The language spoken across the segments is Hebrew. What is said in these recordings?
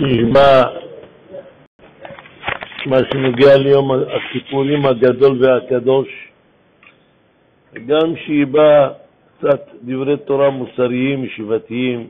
נשמע מה שנוגע ליום הכיפורים הגדול והקדוש, גם שיבא קצת דברי תורה מוסריים, ישיבתיים.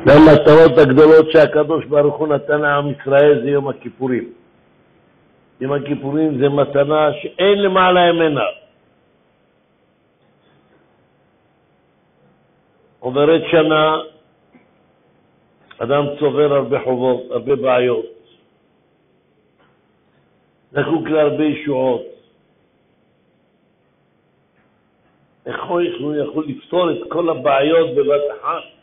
מהמטרות הגדולות שהקדוש ברוך הוא נתן לעם ישראל זה יום הכיפורים. יום הכיפורים זה מתנה שאין למעלה ממנה. עוברת שנה, אדם צובר הרבה חובות, הרבה בעיות, זקוק להרבה ישועות. איך הוא יכול לפתור את כל הבעיות בבת אחת?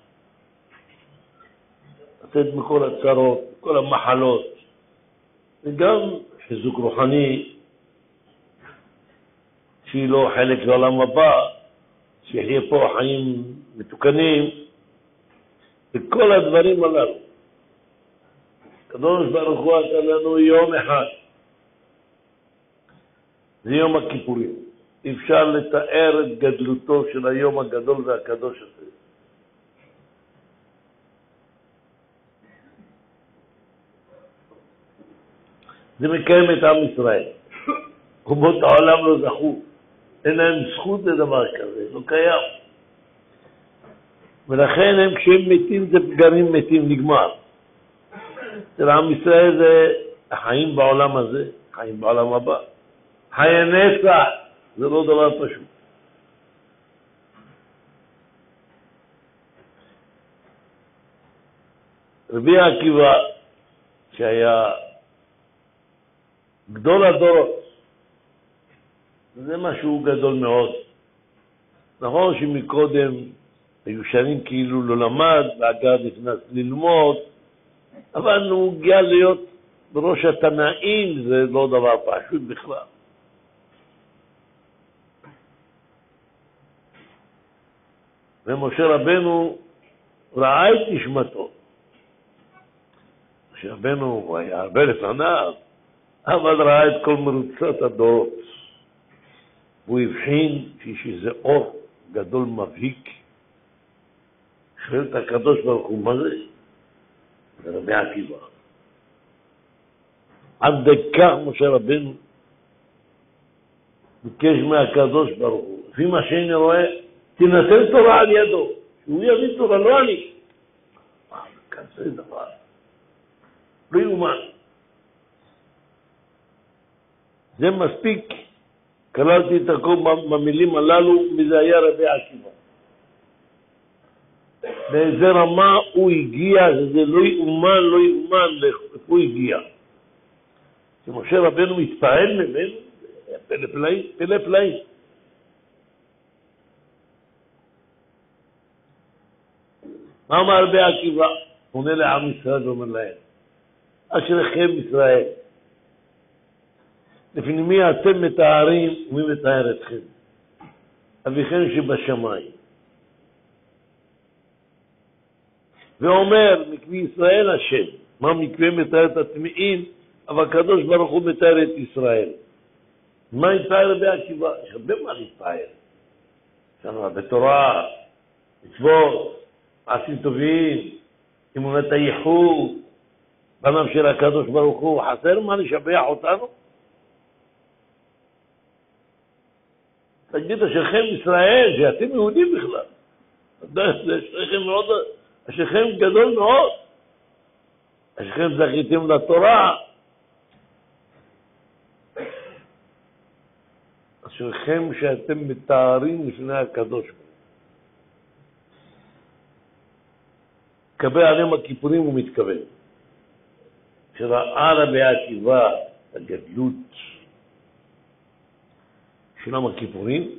לצאת מכל הצרות, כל המחלות, וגם חיזוק רוחני, שיהיה לו חלק לעולם הבא, שיחיה פה חיים מתוקנים, וכל הדברים הללו. הקדוש ברוך הוא עשה לנו יום אחד, זה יום הכיפורים. אפשר לתאר את גדלותו של היום הגדול והקדוש הזה. זה מקיים את עם ישראל. אומות העולם לא זכו. אין להם זכות לדבר כזה, לא קיים. ולכן הם כשהם מתים זה פגרים מתים, נגמר. אצל עם ישראל זה החיים בעולם הזה, חיים בעולם הבא. חיי נצח, זה לא דבר פשוט. רבי עקיבא, שהיה גדול הדורות, זה משהו גדול מאוד. נכון שמקודם היו שנים כאילו לא למד, ואגב נכנס ללמוד, אבל הוא הגיע להיות בראש התנאים, זה לא דבר פשוט בכלל. ומשה רבנו ראה את נשמתו. משה רבנו הוא היה הרבה לפניו, אבל ראה את כל מרוצת הדורות. הוא הבחין שזה אור גדול מבהיק. שואל את הקדוש ברוך הוא, מה זה? זה רבי עקיבא. עד כך משה רבנו ביקש מהקדוש ברוך הוא, לפי מה שאני רואה, תינתן תורה על ידו. הוא יביא תורה, לא אני. כזה דבר. לא יאומן. זה מספיק. כללתי את הכל במילים הללו, מזה היה רבי עקיבא. באיזה רמה הוא הגיע, זה לא יאומן, לא יאומן, הוא הגיע. שמשה רבנו מתפעל ממנו, פלא פלאים, פלא פלאים. מה אמר רבי עקיבא? עונה לעם ישראל ואומר להם, אשריכם ישראל, לפני מי אתם מתארים ומי מתאר אתכם? אביכם שבשמיים. ואומר, מקווה ישראל השם. מה מקווה מתאר את הטמאים, אבל הקדוש ברוך הוא מתאר את ישראל. מה מתאר רבי עקיבא? יש הרבה מה להתפאר. יש לנו בתורה, מצוות, מעשים טובים, אמונת הייחוד, בנם של הקדוש ברוך הוא, חסר מה לשבח אותנו? תגיד אשריכם ישראל, שאתם יהודים בכלל. אשריכם מאוד, אשריכם גדול מאוד. אשריכם זכיתם לתורה. אשריכם שאתם מתארים לפני הקדוש. קבל עליהם הכיפורים הוא מתכוון. שראה רבי עקיבא הגדלות של יום הכיפורים,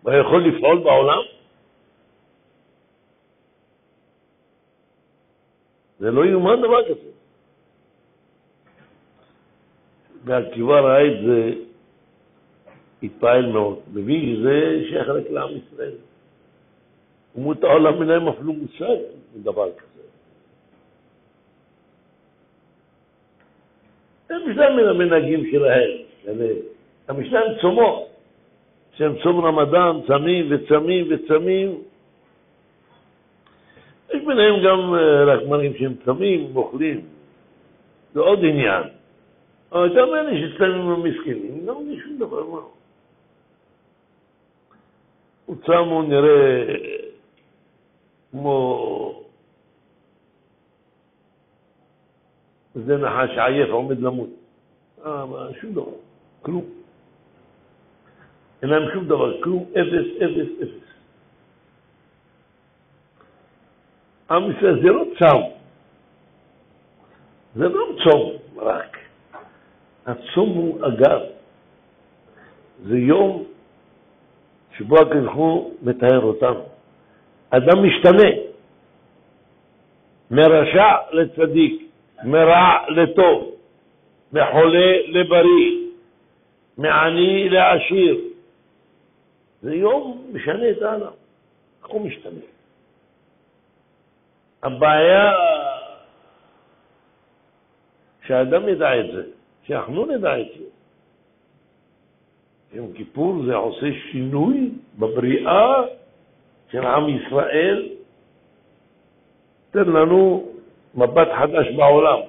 ויכול לפעול בעולם, זה לא יאומן דבר כזה. ועקיבא ראה את זה, התפעל מאוד. מבין, זה שייך רק לעם ישראל. אומות העולם מנהם אפילו מושג מדבר כזה. הם משלם מן המנהגים שלהם. הם משלם צומו. שהם צום רמדאן, צמים וצמים וצמים. יש ביניהם גם רק מראים שהם צמים, אוכלים. זה עוד עניין. אבל גם אלה שצמים המסכנים, לא מבין שום דבר, מה? הוא צם, הוא נראה כמו זה נחש עייף, עומד למות. שום דבר, כלום. אין להם שום דבר, כלום, אפס, אפס, אפס. עם ישראל זה לא צום. זה לא צום רק. הצום הוא אגב. זה יום שבו הקדוש מתאר אותנו. אדם משתנה. מרשע לצדיק, מרע לטוב, מחולה לבריא, מעני לעשיר. זה יום משנה את העולם. הוא משתנה. הבעיה שהאדם ידע את זה, שאנחנו נדע את זה. יום כיפור זה עושה שינוי בבריאה של עם ישראל, תן לנו מבט חדש בעולם.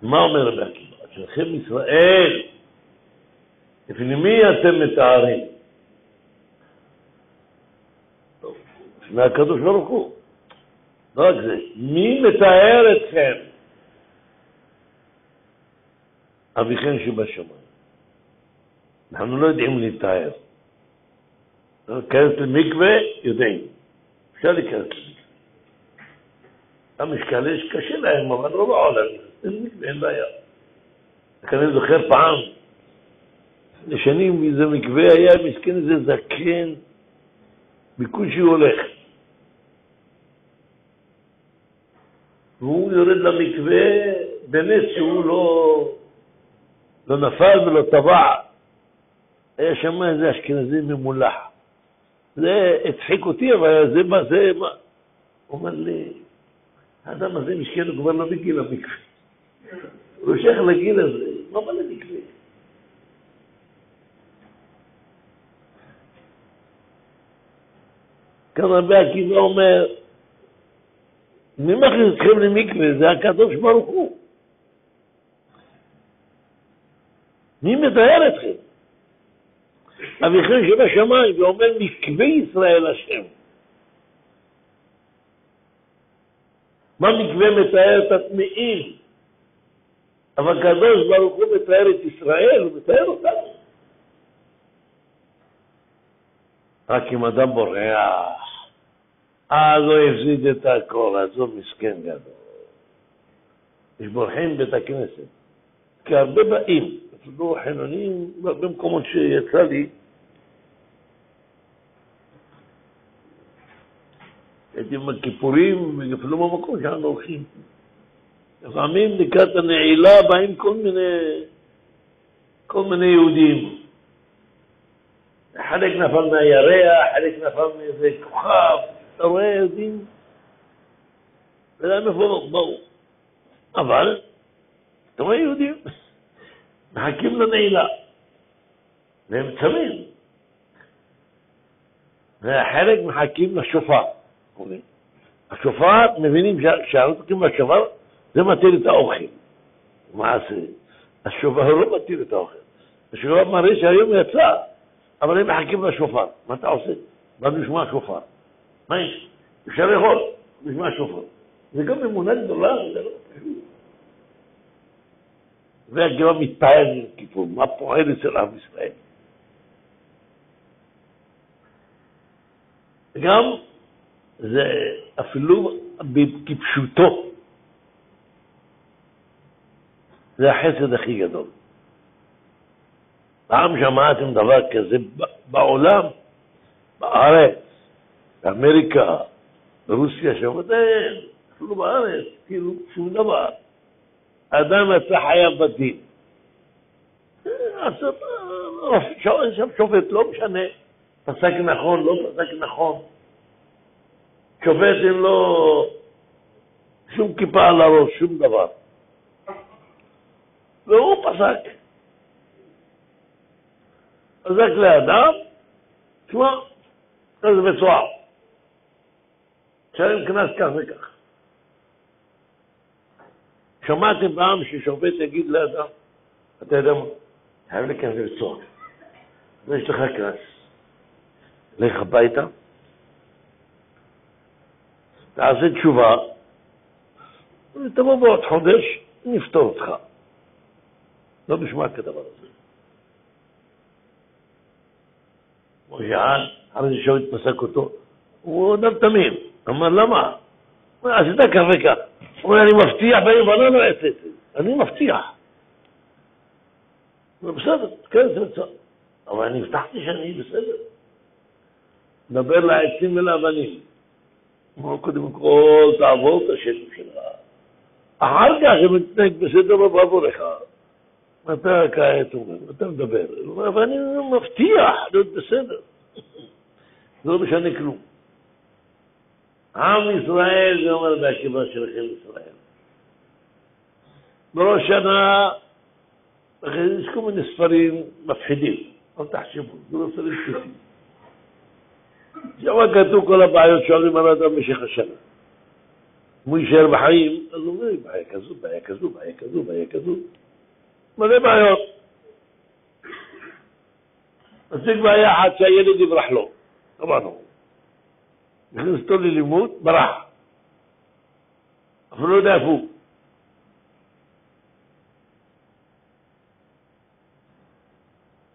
מה אומר רבי עקיבא? אשריכם ישראל, לפני מי אתם מתארים? לפני הקדוש ברוך הוא. לא רק זה, מי מתאר אתכם? אביכם שבשמיים. אנחנו לא יודעים להתאר. להיכנס למקווה, יודעים. אפשר להיכנס למקווה. המשקל יש קשה להם, אבל לא בעולם. אין בעיה. אני זוכר פעם, לשנים איזה מקווה היה מסכן איזה זקן, בקושי הולך. והוא יורד למקווה בנס שהוא לא נפל ולא טבע. היה שם איזה אשכנזי ממולח. זה הצחיק אותי, אבל זה מה? הוא אומר לי, האדם הזה משכן הוא כבר לא בגיל המקווה. הוא שייך לגיל הזה, לא בא למקווה. כאן רבי עקיבא אומר, מי מכניס אתכם למקווה? זה הקדוש ברוך הוא. מי מתאר אתכם? אביכם שבשמיים, ואומר מקווה ישראל השם. מה מקווה מתאר את הטמאים? אבל הקדוש ברוך הוא מתאר את ישראל, הוא מתאר אותנו. רק אם אדם בורח, לא הפסיד את הכל, אז הוא מסכן גדול. יש בורחים בית הכנסת, כי הרבה באים, אפילו חילונים, בהרבה מקומות שיצא לי, הייתי עם הכיפורים, אפילו במקום שאנחנו הולכים. לפעמים לקראת הנעילה באים כל מיני יהודים. חלק נפל מהירח, חלק נפל מאיזה כוכב, אתה רואה יהודים? ולהם איפה באו. אבל, אתה רואה יהודים? מחכים לנעילה. והם צמים. והחלק מחכים לשופר. השופר, מבינים שהרצוקים בשופר, זה מתיר את האוכל. מה זה? השופר לא מתיר את האוכל. השופר מראה שהיום יצא, אבל הם מחכים לשופר. מה אתה עושה? בא לשמוע השופר. מה יש? אפשר לאכול, לשמוע השופר. זה גם אמונה גדולה, זה לא פשוט. והגרע מתפעל עם כיפור, מה פועל אצל עם ישראל? גם זה אפילו כפשוטו, זה החסד הכי גדול. פעם שמעתם דבר כזה בעולם, בארץ, באמריקה, ברוסיה, שמעתם, אפילו בארץ, כאילו שום דבר. האדם יצא חייב בדין. שם שופט, לא משנה, פסק נכון, לא פסק נכון. שופט אין לו שום כיפה על הראש, שום דבר. והוא פסק. פסק לאדם, תשמע, איזה מצואר. שרים כנס כך וכך. שמעתם פעם ששופט יגיד לאדם, אתה יודע מה? חייב לכנס בצורה. ויש לך כנס. לך הביתה, תעשה תשובה, ותבוא בעוד חודש, נפתור אותך. לא נשמע כדבר הזה. מושען, אחרי ששופט פסק אותו, הוא אדם תמים. אמר, למה? עשית כך וכך. הוא אומר, אני מבטיח בלבנון לא אעשה את זה. אני מבטיח. בסדר, כן, זה בסדר. אבל אני הבטחתי שאני בסדר. דבר לעצים ולאבנים. אמרו, קודם כל, תעבור את השטח שלך. אחר כך, אם תתנהג בסדר בעבורך, אתה כעת אומר, אתה מדבר. הוא אומר, אבל אני מבטיח להיות בסדר. לא משנה כלום. עם ישראל, זה אומר בהקיבה שלכם ישראל. בראש שנה, יש כל מיני ספרים מפחידים, אל תחשבו, זה לא ספרים פשוטים. שם כתוב כל הבעיות שואלים על האדם במשך השנה. אם הוא יישאר בחיים, אז הוא אומר, בעיה כזו, בעיה כזו, בעיה כזו, בעיה כזו. מלא בעיות. אז זה בעיה אחת שהילד יברח לו. אמרנו. נכנס אותו ללימוד, ברח. אפילו לא יודע איפה הוא.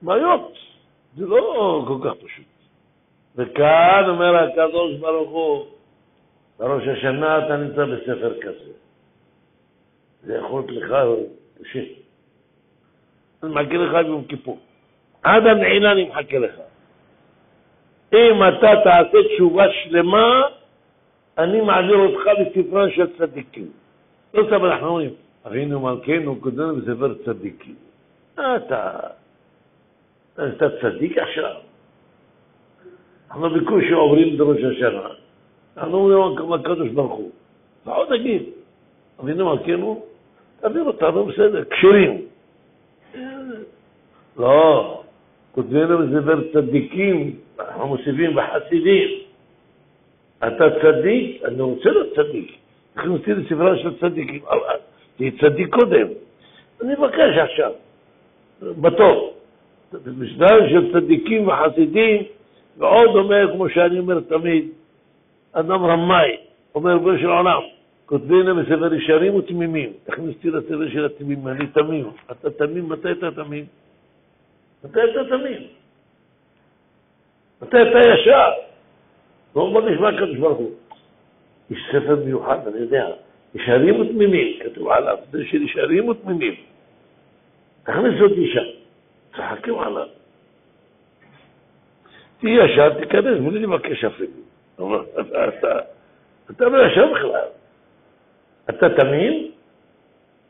בעיות. זה לא כל כך פשוט. וכאן אומר הקדוש ברוך הוא, בראש השנה אתה נמצא בספר כזה. זה יכול להיות לך קשה. אני מחכה לך ביום כיפור. עד הנעילה אני מחכה לך. אם אתה תעשה תשובה שלמה, אני מעביר אותך בספרן של צדיקים. לא סתם אנחנו אומרים, אבינו מלכנו קודם בספר צדיקים. אתה צדיק עכשיו. אנחנו בקושי עוברים בראש השנה. אנחנו אומרים כמה הקדוש ברוך הוא. ועוד נגיד, אבינו מלכנו, תעביר אותנו בסדר, קשרים. לא, כותבנו בספר צדיקים, אנחנו מוסיפים בחסידים. אתה צדיק, אני רוצה להיות צדיק. אנחנו נוציא לספרה של צדיקים. תהיה צדיק קודם. אני מבקש עכשיו, בטוב. בשביל של צדיקים וחסידים, ועוד אומר, כמו שאני אומר תמיד, אדם רמאי, אומר בו של עולם, כותבנו בספר ישרים ותמימים. תכניס אותי לספר של התמימים, אני תמים. אתה תמים, מתי אתה תמים? מתי אתה תמים? מתי אתה ישר? לא נשמע קדוש ברוך הוא. יש ספר מיוחד, אני יודע, ישרים ותמימים, כתוב עליו, זה של ישרים ותמימים. תכניס אותי שם, צחקים עליו. תהיה ישר, תיכנס, בלי לבקש אפילו. אתה לא ישר בכלל. אתה תמים?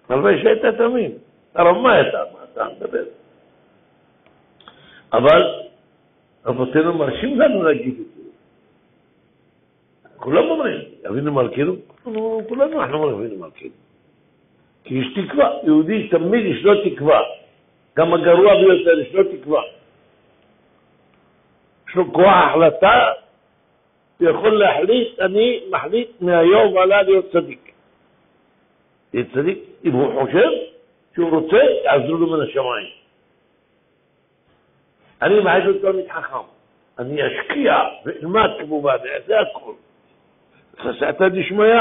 הלוואי שהיית תמים. הרמה אתה מדבר. אבל אבותינו מרשים לנו להגיד את זה. כולם אומרים, אבינו מלכנו, כולנו אנחנו אומרים אבינו מלכנו. כי יש תקווה, יהודי תמיד יש לו תקווה. גם הגרוע ביותר יש לו תקווה. יש לו כוח החלטה, הוא יכול להחליט, אני מחליט מהיום ועלה להיות צדיק. יהיה צדיק, אם הוא חושב שהוא רוצה, יעזרו לו מן השמיים. אני מעיד תלמיד חכם, אני אשקיע ואלמד כמובן, זה הכל. חסעתא דשמיא,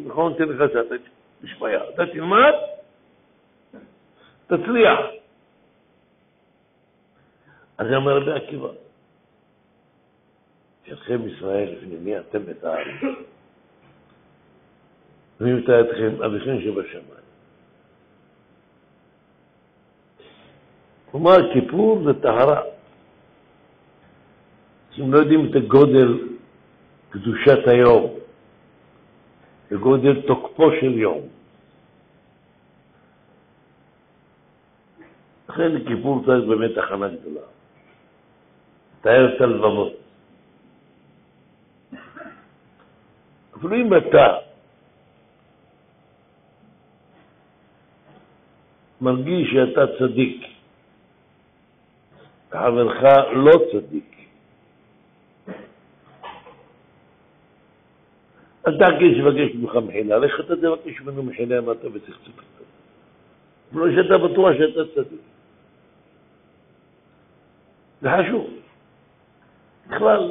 נכון, תן לך חסעתא דשמיא, אתה תלמד, תצליח. אז זה אומר רבי עקיבא, שאתכם ישראל, לפני מי אתם את הארץ? ומי מתאר אתכם? אביכם שבשמיים. כלומר, כיפור זה טהרה. אתם לא יודעים את הגודל קדושת היום, וגודל תוקפו של יום. לכן כיפור צריך באמת הכנה גדולה. תאר את הלבבות. אפילו אם אתה מרגיש שאתה צדיק, חברך לא צדיק, אל תעקש לבקש ממך מחילה, לך אתה תבקש ממנו מחילה מה אתה וצחצוק. לא שאתה בטוח שאתה צדיק. זה חשוב. בכלל,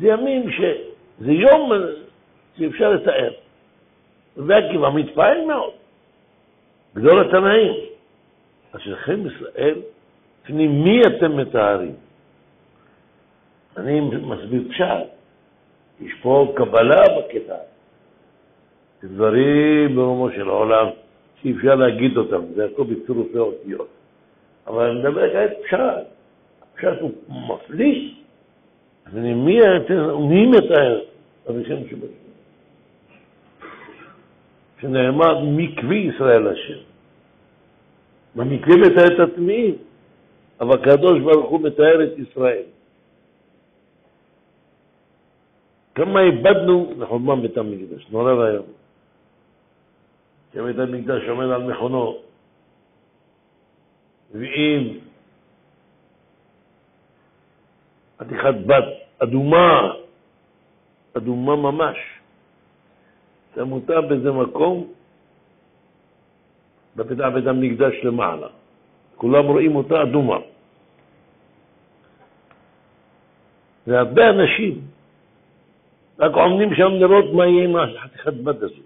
זה ימים זה יום שאפשר לתאר. ועקיבא מתפעל מאוד. גדול התנאים. אשריכם ישראל, לפני מי אתם מתארים? אני מסביר פשט. יש פה קבלה בקטע. זה דברים ברומו של העולם שאי אפשר להגיד אותם. זה הכל בצירופי אותיות. אבל אני מדבר כעת פשט. הפשט הוא מפליס. לפני מי מתאר? אביכם שבשמיים. שנאמר מקווי ישראל השם. במקווי מתאר את הטמאים, אבל הקדוש ברוך הוא מתאר את ישראל. כמה איבדנו לחורבן בית המקדש, נורא והיום. שבית המקדש עומד על מכונו, ואם חתיכת בת אדומה, אדומה ממש, שמו באיזה מקום, בפתח בית המקדש למעלה. כולם רואים אותה אדומה. זה הרבה אנשים, רק עומדים שם לראות מה יהיה עם החתיכת בת הזו.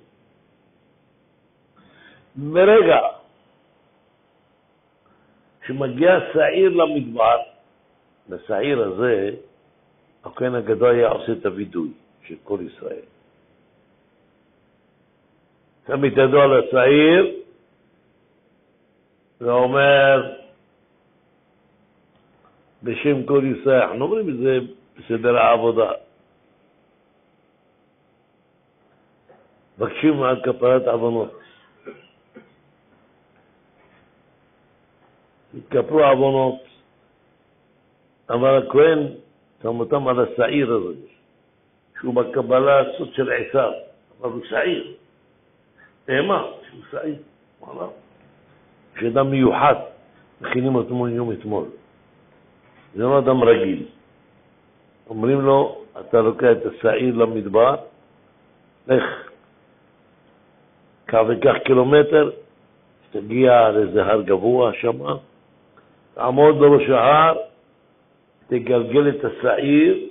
ברגע שמגיע שעיר למדבר, בשעיר הזה, הכהן הגדול היה עושה את הווידוי של כל ישראל. שם את ידו על השעיר, ואומר, בשם כל ישראל, אנחנו אומרים את זה בסדר העבודה. מבקשים על כפרת עוונות. התכפרו עוונות, אבל הכהן שם אותם על השעיר הזה, שהוא בקבלה סוד של עשיו, אבל הוא שעיר. תאמה, שהוא שעיר. וואלה. שאדם מיוחד, מכינים אותו יום אתמול. זה לא אדם רגיל. אומרים לו, אתה לוקח את השעיר למדבר, לך כך וכך קילומטר, תגיע לאיזה הר גבוה שם, תעמוד בראש ההר, תגלגל את השעיר,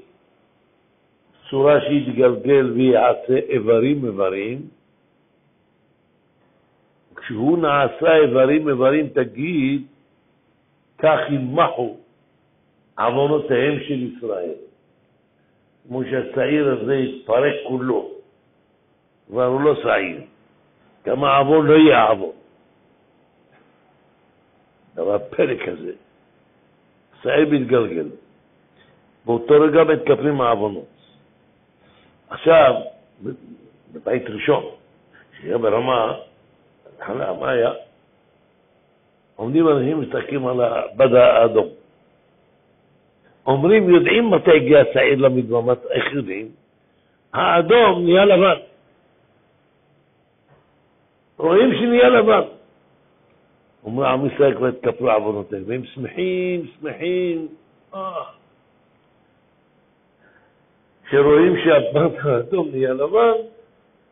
צורה שהיא תגלגל ויעשה איברים, כשהוא נעשה איברים, תגיד, כך ימחו עוונותיהם של ישראל. כמו שהשעיר הזה יתפרק כולו, כבר הוא לא שעיר. כמה עוון לא יהיה עוון. דבר פרק כזה. שעיר מתגלגל. באותו רגע מתכפרים העוונות. עכשיו, בבית ראשון, שיהיה ברמה, מה היה? עומדים אנשים מסתכלים על הבד האדום. אומרים, יודעים מתי הגיע השעיר למדבר, איך יודעים? האדום נהיה לבן. רואים שנהיה לבן. אומרים, עם ישראל כבר התכפרו עוונותיהם, והם שמחים. שרואים שהבד האדום נהיה לבן,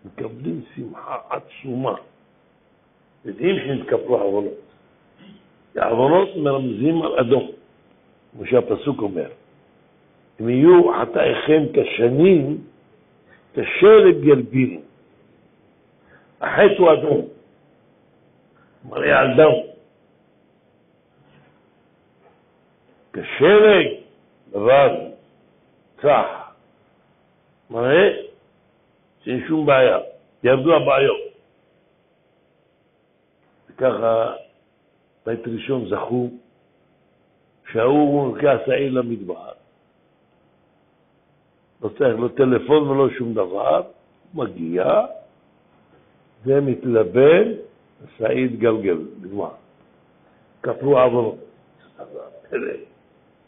מקבלים שמחה עצומה. יודעים שנתקפלו עוונות. העוונות מרמזים על אדום, כמו שהפסוק אומר. אם יהיו חטאיכם כשנים, כשלג ילבינו. החטא הוא אדום, מראה על דם. כשלג, לבן, צח, מראה שאין שום בעיה, ירדו הבעיות. וככה בית ראשון זכו שההוא לוקח שעיר למדבר, לא צריך לא טלפון ולא שום דבר, מגיע ומתלבן, שעיר גלגל, בגמר. כפרו עוונות.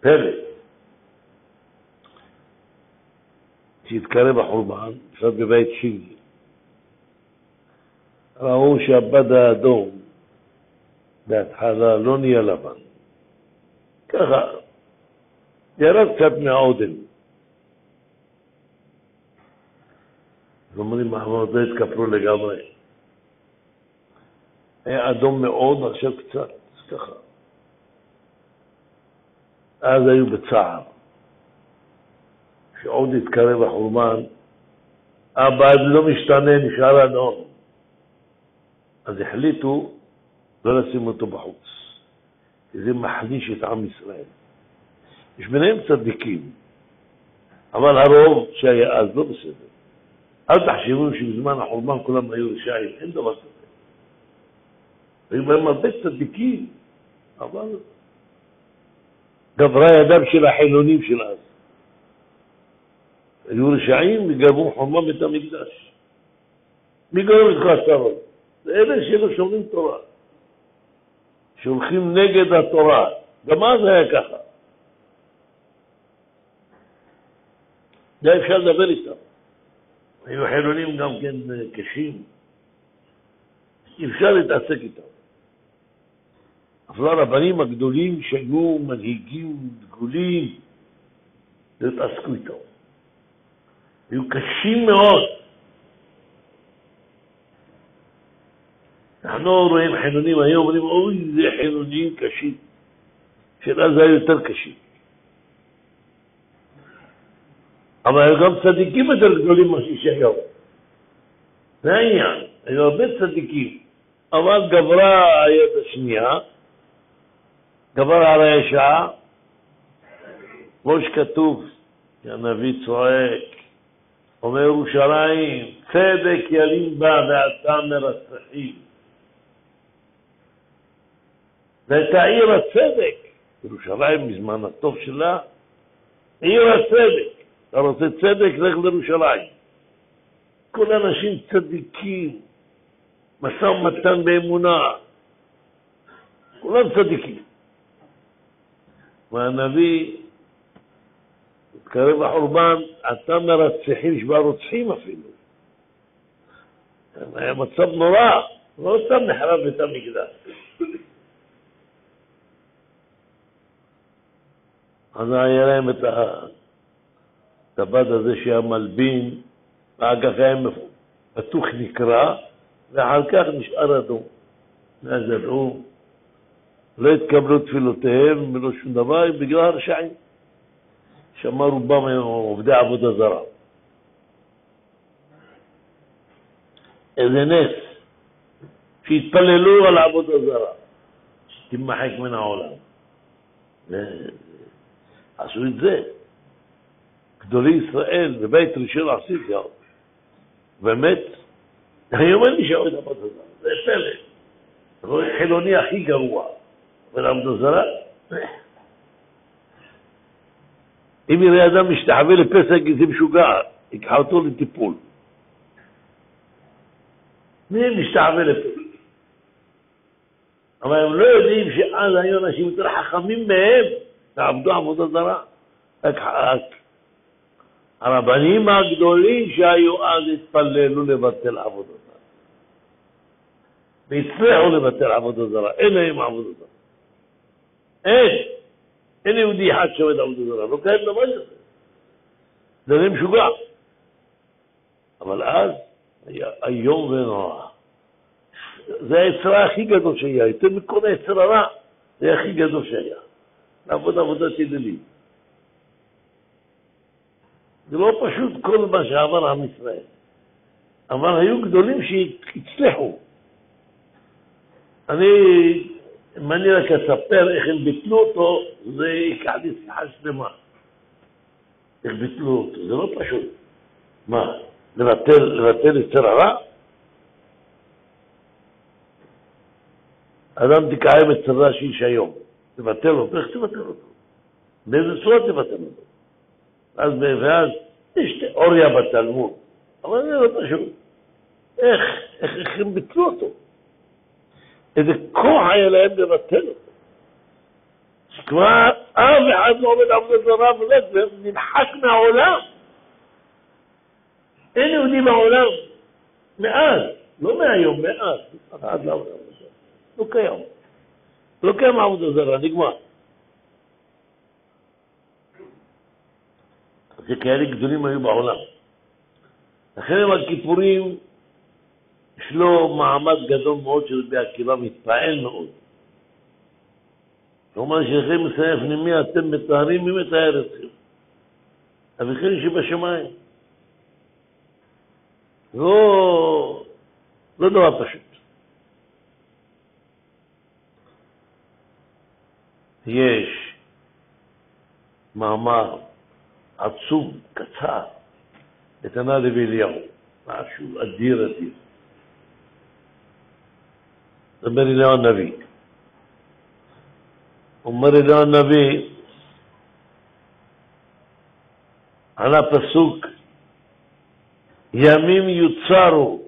פלא. שהתקרב החורבן, עכשיו בבית שני, ראו שהבד האדום בהתחלה לא נהיה לבן. ככה, ירד קצת מהעודן. ואומרים, העוונות לא התכפרו לגמרי. היה אדום מאוד, עכשיו קצת, ככה. אז היו בצער. שעוד התקרב החורבן, הבד לא משתנה, נשאר אדום. אז החליטו לא לשים אותו בחוץ. כי זה מחליש את עם ישראל. יש ביניהם צדיקים, אבל הרוב שהיה אז לא בסדר. אל תחשבו שבזמן החורבן כולם היו רשעים, אין דבר כזה. היו בהם הרבה צדיקים, אבל גברה ידם של החילונים של אז. היו רשעים וגרמו חורבן בית המקדש. מי גרם את חסרות? זה אלה שלא שומרים תורה. שהולכים נגד התורה. גם אז היה ככה. זה אפשר לדבר איתם. היו חילונים גם כן קשים. אפשר להתעסק איתם. אבל הרבנים הגדולים שהיו מנהיגים דגולים, לא התעסקו איתם. היו קשים מאוד. אנחנו רואים חילונים היום, אומרים, אוי, זה חילונים קשים. שאלה זה היה יותר קשים. אבל היו גם צדיקים יותר גדולים מה שיש היום. זה העניין. היו הרבה צדיקים. אבל גברה היד השנייה, גבר הרשע, כמו שכתוב, שהנביא צועק, אומר ירושלים, צדק ילין בה ואתה מרצחים. ואת העיר הצדק, ירושלים בזמן הטוב שלה, עיר הצדק. אתה רוצה צדק, לך לירושלים. כל אנשים צדיקים, משא ומתן באמונה, כולם צדיקים. והנביא התקרב החורבן, אתה מרצחים, שבה רוצחים אפילו. היה מצב נורא, לא סתם נחרב בית המקדש. אז היה להם את הבד הזה שהיה מלבין, ואחר כך היה פתוח נקרא, ואחר כך נשאר אדום. אז ידעו, לא התקבלו תפילותיהם ולא שום דבר, בגלל הרשעים. שמה רובם הם עובדי עבודה זרה. איזה נס, שהתפללו על עבודה זרה, שתמחק מן העולם. עשו את זה. גדולי ישראל בבית ראשון עשו את זה. באמת, היום אין לי שעוד עבודה זרה. זה פלא. זה חילוני הכי גרוע. ולעבודה זרה, אם יראה אדם משתחווה לפסק, זה משוגע, יקחה אותו לטיפול. מי משתחווה לפסק? אבל הם לא יודעים שאז היו אנשים יותר חכמים מהם, ועבדו עבודה זרה. הרבנים הגדולים שהיו אז התפללו לבטל עבודה זרה. והצליחו לבטל עבודה זרה, אין להם עבודה זרה. אין יהודי אחד שעובד עבודה זרה, לא קיים דבר כזה. זה משוגע. אבל אז היה איום ונורא. זה היצרה הכי גדול שהיה, יותר מכל היצר הרע, זה הכי גדול שהיה. לעבוד עבודת ידידים. זה לא פשוט כל מה שעבר עם ישראל. אבל היו גדולים שהצליחו. אם אני רק אספר איך הם ביטלו אותו, זה ייקח לי שיחה שלמה. איך ביטלו אותו, זה לא פשוט. מה? לבטל יצר הרע? אדם תקיים את צרה שיש היום. תבטל אותו, איך תבטל אותו? באיזה צורה תבטל אותו? ואז יש תיאוריה בתלמוד. אבל זה לא פשוט. איך הם ביטלו אותו? איזה כוח היה להם לבטל אותו. כבר אף אחד לא עומד עבודה זרה וזה נמחק מהעולם. אין יהודי בעולם מאז, לא מהיום, מאז. עד לעולם הזה. לא קיים. לא קיים עבודה זרה, נגמר. זה כאלה גדולים היו בעולם. לכן עם הכיפורים יש לו מעמד גדול מאוד שרבי עקיבא מתפעל מאוד. הוא אומר שאחרי מסיים פנימי אתם מטהרים מי מטהר אתכם. אביכם שבשמיים. לא דבר פשוט. יש מאמר עצום, קצר, נתנה לוי אליהו, משהו אדיר. דבר אליהו הנביא. אומר אליהו הנביא, על הפסוק, ימים יוצרו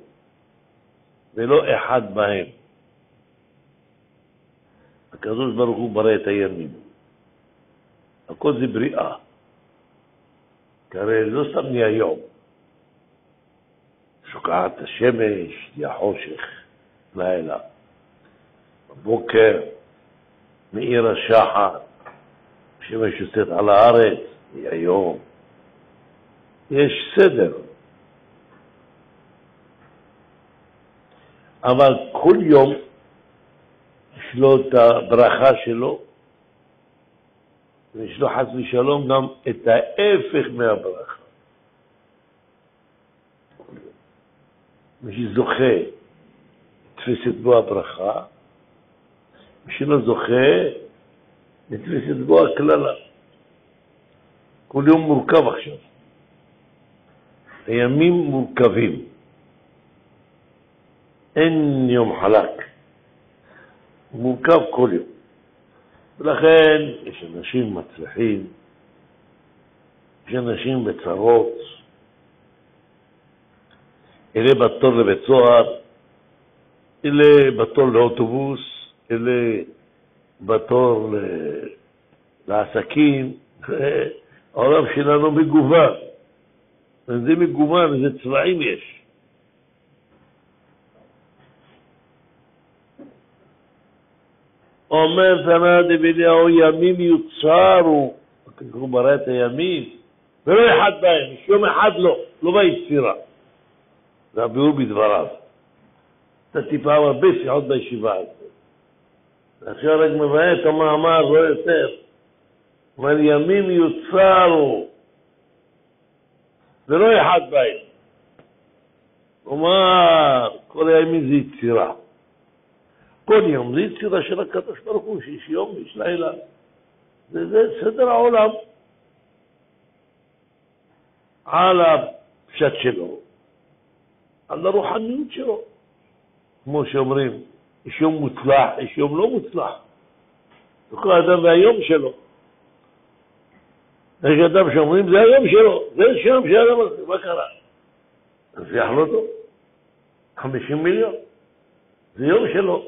ולא אחד בהם. הקדוש ברוך הוא ברא את הימים. הכל זה בריאה. כי הרי לא סתם נהיה יום. שוקעת השמש, נהיה חושך, לילה. בבוקר, מאיר השחר, השמש יוצאת על הארץ, נהיה יום. יש סדר. אבל כל יום יש לו את הברכה שלו, ויש לו חס ושלום גם את ההפך מהברכה. מי שזוכה, תפסת בו הברכה, מי שלא זוכה, נתפסת בו הכללה. כל יום מורכב עכשיו. הימים מורכבים. אין יום חלק. מורכב כל יום. ולכן יש אנשים מצליחים, יש אנשים בצרות, אלה בתור לבית סוהר, אלה בתור לאוטובוס, אלה בתור לעסקים. העולם שלנו מגוון. זה מגוון, איזה צבעים יש. אומר תנא דבי אליהו, ימים יוצרו, הוא ברא את הימים, ולא אחד בהם, יש יום אחד לא ביצירה. זה הביאור בדבריו. אתה טיפה הרבה שיחות בישיבה הזאת. עכשיו רק מביא את המאמר, לא יותר. אומר ימים יוצרו, ולא אחד בהם. אומר, כל הימים זה יצירה. כל יום זה יצירה של הקדוש ברוך הוא, שיש יום ויש לילה. זה סדר העולם. על הפשט שלו, על הרוחניות שלו. כמו שאומרים, יש יום מוצלח, יש יום לא מוצלח. כל אדם והיום שלו. יש אדם שאומרים, זה היום שלו, זה שם של האדם הזה, מה קרה? אז יחלו אותו, 50 מיליון. זה יום שלו.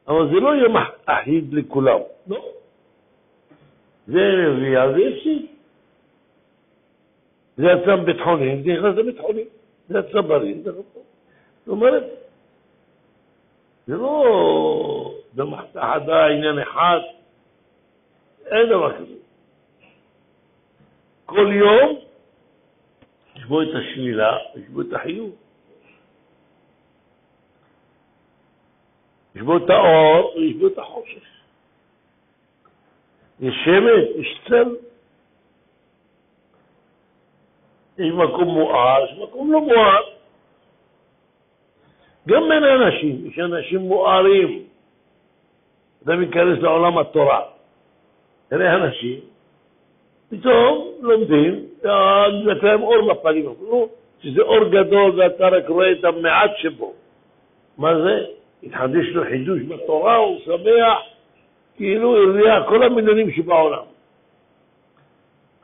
אבל זה לא יום אחיד לכולם, לא. זה רביע, זה הפסיד. זה עצם בית חולים, זה נכנס לבית חולים. זה עצם בריא, זה לא פה. זאת אומרת, זה לא במחתחדה עניין אחד, אין דבר כזה. כל יום יש בו את השלילה, יש בו את החיוב. יש בו את האור, יש בו את החושך. יש שמש, יש צל. יש מקום מואר, יש מקום לא מואר. גם בין האנשים, יש אנשים מוארים. אתה מכנס לעולם התורה. תראה אנשים, פתאום לומדים, יש להם אור בפנים, שזה אור גדול ואתה רק רואה את המעט שבו. מה זה? התחדש לו חידוש בתורה, הוא שמח, כאילו הרוויח כל המיליונים שבעולם.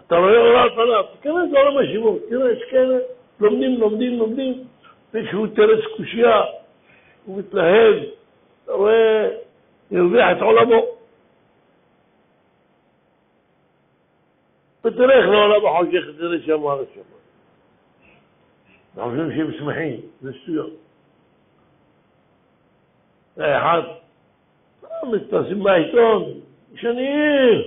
אתה רואה עולם פניו, תיכנס לעולם השיווק, תראה, יש כאלה, לומדים, וכשהוא תרץ קושייה, הוא מתלהב, אתה רואה, הרוויח את עולמו. ותלך לעולם החושך, תראה שם על השם. אנחנו חושבים שהם שמחים, זה שטויות. אחד, מתפרסם בעיתון, שנים,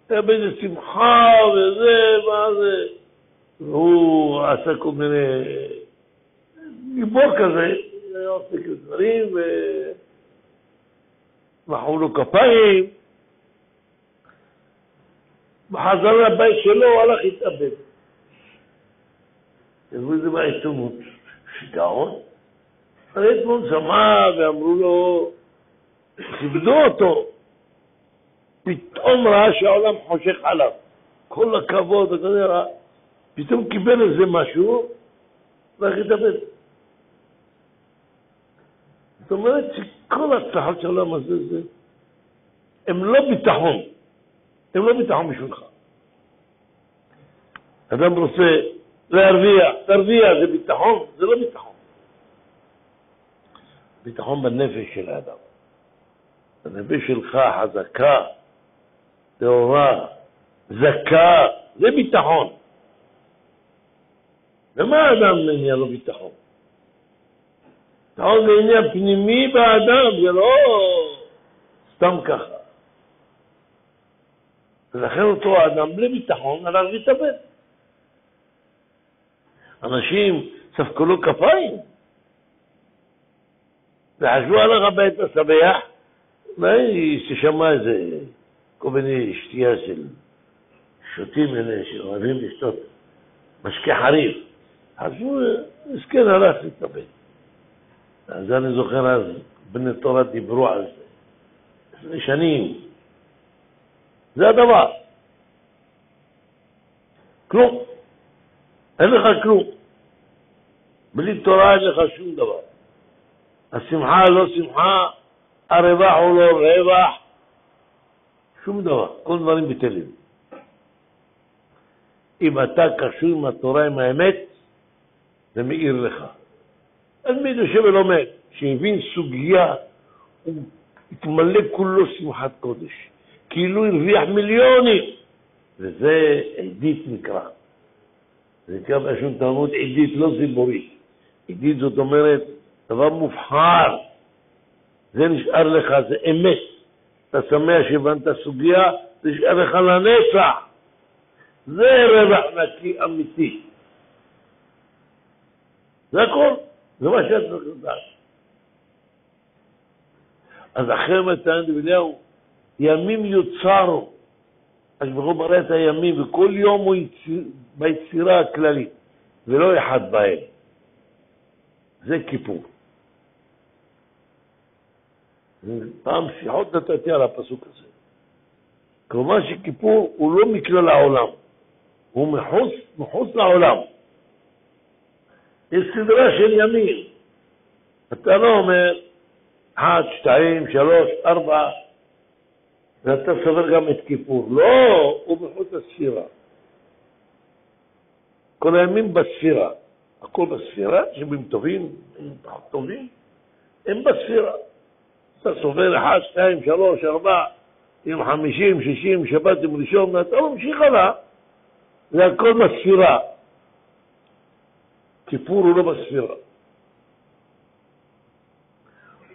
היה באיזה שמחה וזה, מה זה, והוא עשה כל מיני גיבור כזה, היה עושה כדברים, ומחאו לו כפיים, בחזר לבית שלו, הוא הלך להתאבד. תראו את זה בעיתונות, שיגעון. הרי אתמול שמע ואמרו לו, כיבדו אותו, פתאום ראה שהעולם חושך עליו. כל הכבוד, פתאום קיבל איזה משהו, והלך להתאבד. זאת אומרת שכל הצלחות של העולם הזה, הם לא ביטחון. הם לא ביטחון בשבילך. אדם רוצה להרוויח, זה ביטחון? זה לא ביטחון. ביטחון בנפש של האדם. הנפש שלך חזקה, טהורה, זכה, זה ביטחון. ומה האדם מניע לו ביטחון? ביטחון זה עניין פנימי באדם, זה לא סתם ככה. ולכן אותו האדם בלי ביטחון הלך להתאבד. אנשים ספקו לו כפיים וחשבו עליך בעת השמח, ששמע איזה כל מיני שתייה של שותים אלה שאוהבים לשתות משקה חריף, חשבו מסכן הלך להתאבד. אז אני זוכר אז בני תורה דיברו על זה לפני שנים. זה הדבר. כלום. אין לך כלום. בלי תורה אין לך שום דבר. השמחה לא שמחה, הרווח הוא לא רווח, שום דבר. כל דברים בטלים. אם אתה קשור עם התורה, עם האמת, זה מאיר לך. אז מי יושב ולומד, שהבין סוגיה, הוא התמלא כולו שמחת קודש. כאילו הרוויח מיליונים, וזה עדית נקרא. זה נקרא בשום תלמוד עדית, לא זיבורית. עדית זאת אומרת, דבר מובחר. זה נשאר לך, זה אמת. אתה שמח שהבנת סוגיה, זה נשאר לך לנצח. זה רווח נקי אמיתי. זה הכל. זה מה שאת צריך לדעת. אז אחרי מתן דבליהו, ימים יוצרו. אז ברוך ברא את הימים, וכל יום הוא ביצירה הכללית, ולא אחד בהם. זה כיפור. פעם שיחות נתתי על הפסוק הזה. כלומר שכיפור הוא לא מכלל העולם, הוא מחוץ לעולם. יש סדרה של ימים. אתה לא אומר 1, 2, 3, 4, ואתה סובר גם את כיפור. לא, הוא מחוץ לספירה. כל הימים בספירה. הכל בספירה, שהם טובים, הם טובים, הם בספירה. אתה סובר 1, 2, 3, 4, יום 50, 60, שבת, יום ראשון, אתה ממשיך עליו. זה הכל בספירה. כיפור הוא לא בספירה.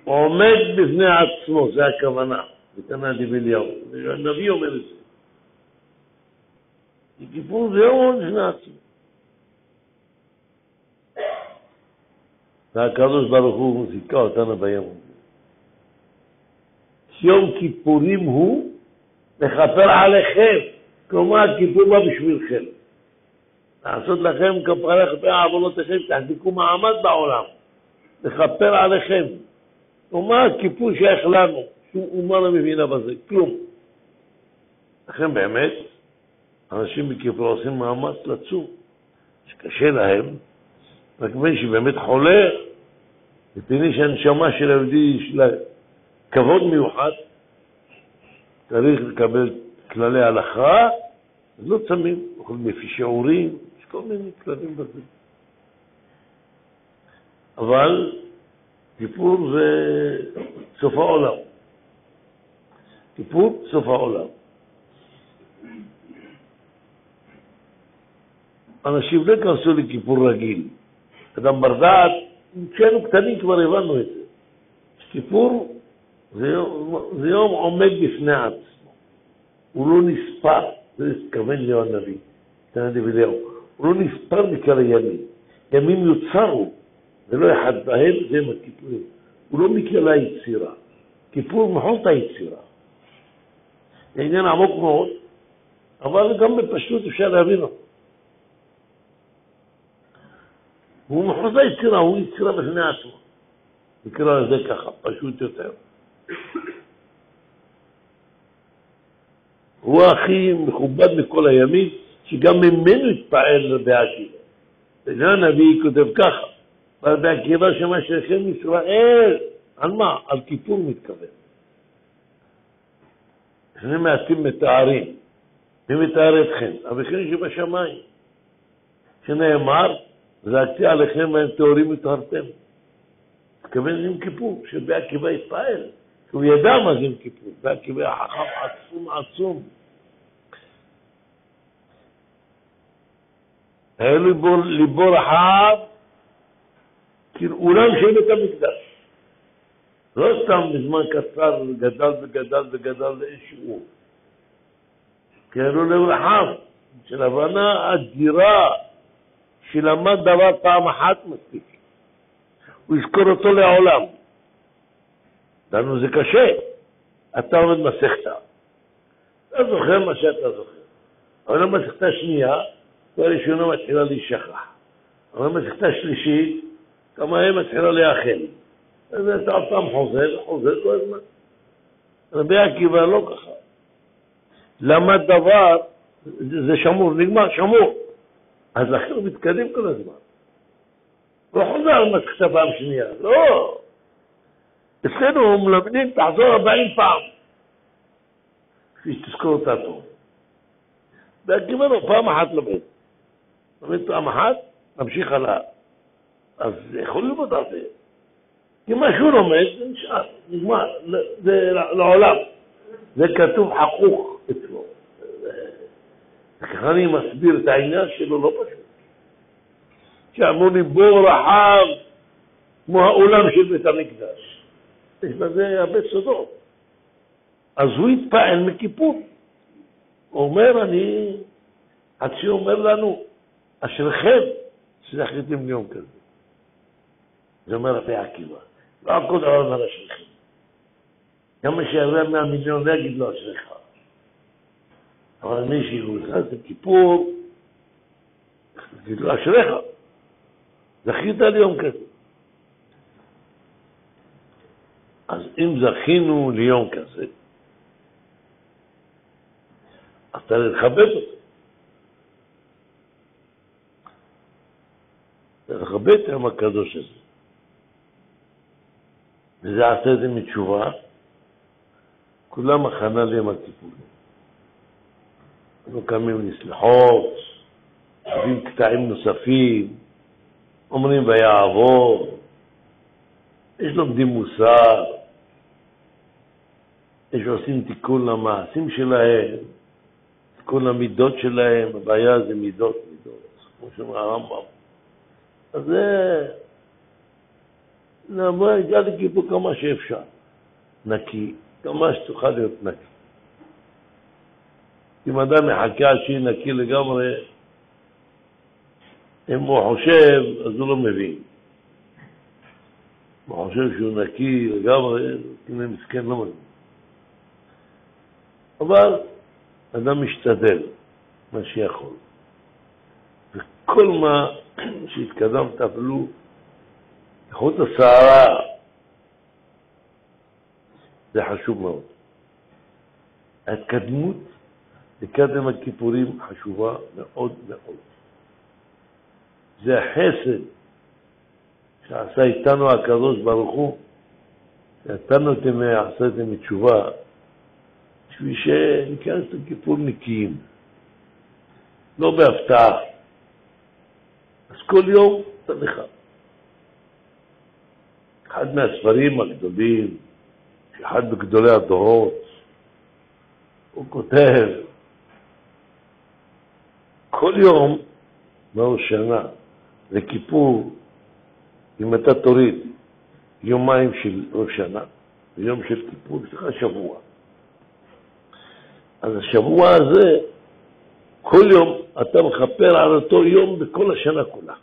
הוא עומד בפני עצמו, זה הכוונה. בתנא דבליהו. הנביא אומר את זה. כיפור זה עומד בפני עצמו. והקדוש ברוך הוא זיכה אותנו ביום הזה. יום כיפורים הוא לכפר עליכם, כלומר כיפור בא בשבילכם. לעשות לכם כפרה לכפר עוונותיכם, תחזיקו מעמד בעולם, לכפר עליכם. כלומר כיפור שייך לנו, שום אומה לא מבינה בזה, כלום. לכן באמת, אנשים בכיפור עושים מאמץ לצום, שקשה להם, רק מי שבאמת חולה, מפני שהנשמה של היהודי יש לה כבוד מיוחד, צריך לקבל כללי הלכה, אז לא צמים, יכולים לפי שיעורים, יש כל מיני כללים בזה. אבל כיפור זה סוף העולם. כיפור סוף העולם. אנשים לא כנסו לכיפור רגיל. אדם בר דעת, כשהיינו קטנים כבר הבנו את זה. כיפור זה יום עומד בפני עצמו. הוא לא נספר, זה התכוון ליהו הנביא, הוא לא נספר מכלל הימים. ימים יוצרו, זה לא אחד בהם, זה מכיפורים. הוא לא מכלל היצירה. כיפור מחוץ היצירה. זה עניין עמוק מאוד, אבל גם בפשטות אפשר להבין אותו. הוא מחוץ היצירה, הוא יצירה בפני עצמו. נקרא לזה ככה, פשוט יותר. הוא הכי מכובד מכל הימים, שגם ממנו התפעל רבי עקיבא. וזה הנביא כותב ככה, רבי עקיבא שמה שלכם ישראל, על מה? על כיפור מתכוון. שני מעטים מתארים, מי מתאר אתכם? אביכם שבשמיים, שנאמר, זעקתי עליכם והם טהורים וטהרתם. מתכוון עם כיפור, שרבי עקיבא התפעל, שהוא ידע מה זה עם כיפור, רבי עקיבא חכם עצום. היה ליבו רחב, כעולם של בית המקדש. לא סתם בזמן קצר גדל וגדל וגדל לאיזשהו. כי היה לו לב רחב, של הבנה אדירה, שלמד דבר פעם אחת מספיק. הוא יזכור אותו לעולם. לנו זה קשה. אתה עומד מסכתה. אתה זוכר מה שאתה זוכר. אבל המסכתה השנייה, הראשונה מתחילה להישכח. אבל המסכתה השלישית, כמה היא מתחילה להיאכל. אז אתה אף פעם חוזר כל הזמן. רבי עקיבא לא ככה. למד דבר, זה שמור, נגמר, שמור. אז לכן הוא מתקדם כל הזמן. לא חוזר על מסכתה פעם שנייה, לא. אצלנו מלמדים, תחזור 40 פעם. כפי שתזכור אותה טוב. ועקיבא לו פעם אחת למד. למד פעם אחת, נמשיך הלאה. אז יכול ללמוד הרבה. כי מה שהוא לומד, זה נשאר, נגמר, זה לעולם. זה כתוב חכוך אצלו. ככה אני מסביר את העניין שלו, לא פשוט. שאמרו לי בור רחב, כמו העולם של בית המקדש. יש בזה הרבה סודות. אז הוא התפעל מכיפור. הוא אומר, עד שאומר לנו, אשריכם שזכיתם ליום כזה. זה אומר רבי עקיבא. לא הכל דבר אומר אשריכם. גם מי שיעבר 100 מיליון לא יגיד לו אשריך. אבל מי שיגולך זה כיפור, יגיד לו אשריך. זכית ליום כזה. אז אם זכינו ליום כזה, אז אתה לכבד אותו. לכבד את היום הקדוש הזה. וזה עשה את זה מתשובה, כולם הכנה ליום הכיפורים. אנחנו קמים לסליחות, מביאים קטעים נוספים, אומרים ויעבור, יש לומדים מוסר, יש עושים תיקון למעשים שלהם, תיקון למידות שלהם, הבעיה זה מידות, כמו שאומר הרמב"ם. אז זה נאמר, הגע לכיפור כמה שאפשר, נקי, כמה שתוכל להיות נקי. אם אדם מחכה שיהיה נקי לגמרי, אם הוא חושב, אז הוא לא מבין. הוא חושב שהוא נקי לגמרי, כנראה מסכן לא מבין. אבל אדם משתדל מה שיכול. וכל מה שהתקדמת אפילו, איכות השערה, זה חשוב מאוד. ההתקדמות לקדם הכיפורים חשובה מאוד מאוד. זה החסד שעשה איתנו הקדוש ברוך הוא, נתנו אתם עשיתם מתשובה, בשביל שניכנס לכיפור נקיים, לא בהפתעה. אז כל יום תלך. אחד מהספרים הגדולים, אחד בגדולי הדורות, הוא כותב, כל יום בראש שנה לכיפור, אם אתה תוריד יומיים של ראש שנה, ויום של כיפור, יש לך שבוע. אז השבוע הזה, כל יום אתה מכפר על אותו יום בכל השנה כולה.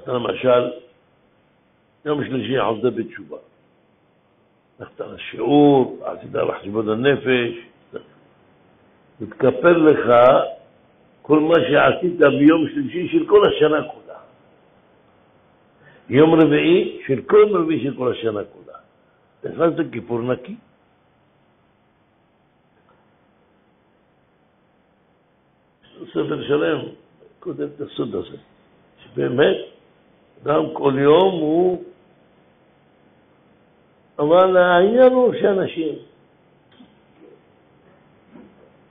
למשל, יום שלישי עובדה בתשובה. הלכת לשיעור, עשית על חשבון הנפש, מתכפר לך כל מה שעשית ביום שלישי של כל השנה כולה. יום רביעי של כל רביעי של כל השנה כולה. נכנסת כיפור נקי. ספר שלם כותב את הסוד הזה, שבאמת גם כל יום הוא, אבל העניין הוא שאנשים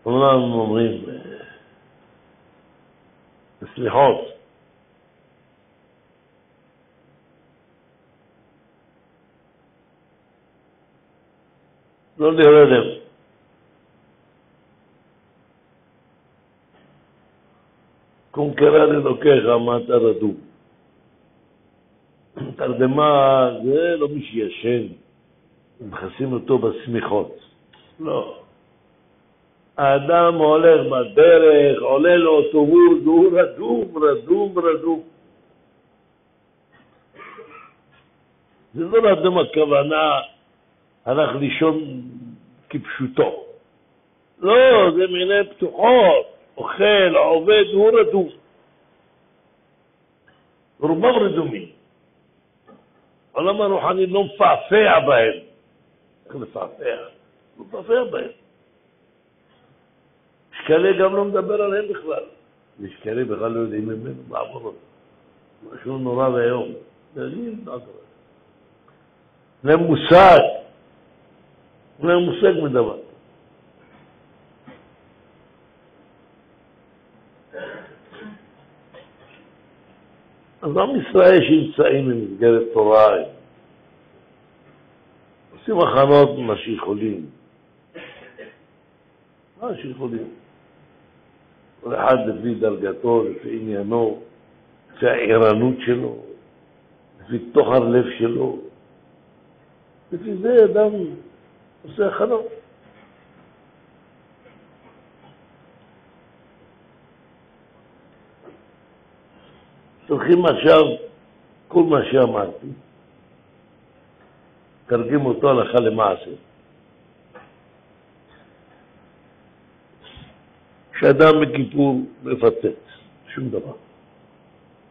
אומנם אומרים סליחות, לא להירדם, קום קרא ללוקח מה אתה רדום. תרדמה זה לא מי שישן, מכסים אותו בסמיכות. לא. האדם הולך בדרך, עולה לו אוטובוס, הוא רדום, רדום, רדום. זה לא רדום הכוונה, הלך לישון כפשוטו. לא, זה מיני פתוחות, אוכל, עובד, הוא רדום. רובם רדומים. העולם הרוחני לא מפעפע בהם. איך לפעפע? לא מפעפע בהם. יש כאלה גם לא מדבר עליהם בכלל. יש כאלה בכלל לא יודעים ממנו לעבור אותו. משהו נורא והיום. יודעים, לא קורה. להם מושג. להם מושג מדבר. אז עם ישראל שנמצאים במסגרת תורה, עושים הכנות מה שיכולים. מה שיכולים. כל אחד לפי דרגתו, לפי עניינו, לפי הערנות שלו, לפי תוך הלב שלו. לפי זה אדם עושה הכנות. צריכים עכשיו כל מה שאמרתי, תרגם אותו הלכה למעשה. שאדם בכיפור מפצץ, שום דבר.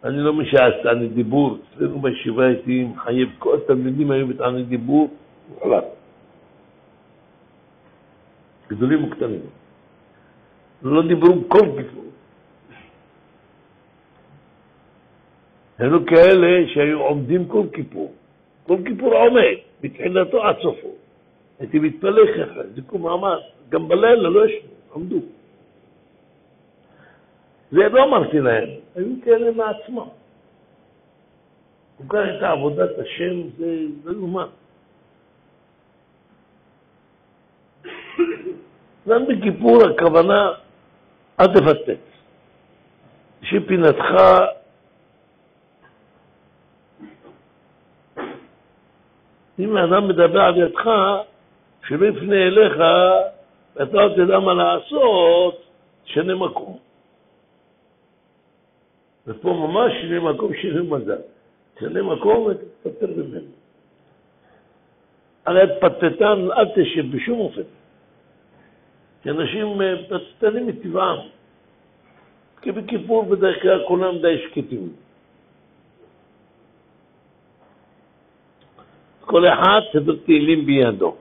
אני לא משעשתני דיבור, אצלנו בישיבה הייתי מחייב, כל התלמידים היו בתעני דיבור, מוחלט. גדולים וקטנים. לא דיברו כל כיפור. היו כאלה שהיו עומדים כל כיפור. כל כיפור עומד, בתחילתו עד סופו. הייתי מתפלא ככה, זה כמו מעמד. גם בלילה לא ישנו, עמדו. זה לא אמרתי להם, היו כאלה מעצמם. כל כך את עבודת השם, זה לא יומן. גם בכיפור הכוונה, אל תפתץ. שפינתך אם האדם מדבר על ידך, שלא יפנה אליך, ואתה לא תדע מה לעשות, שנה מקום. ופה ממש שינוי מקום, שינוי מזל. שינוי מקום ותתפטר ממנו. הרי את פטטן, אל תשב בשום אופן. כי אנשים פטטנים מטבעם. כי בכיפור בדרך כלל כולם די שקטים. כל אחד ספר תהילים בידו.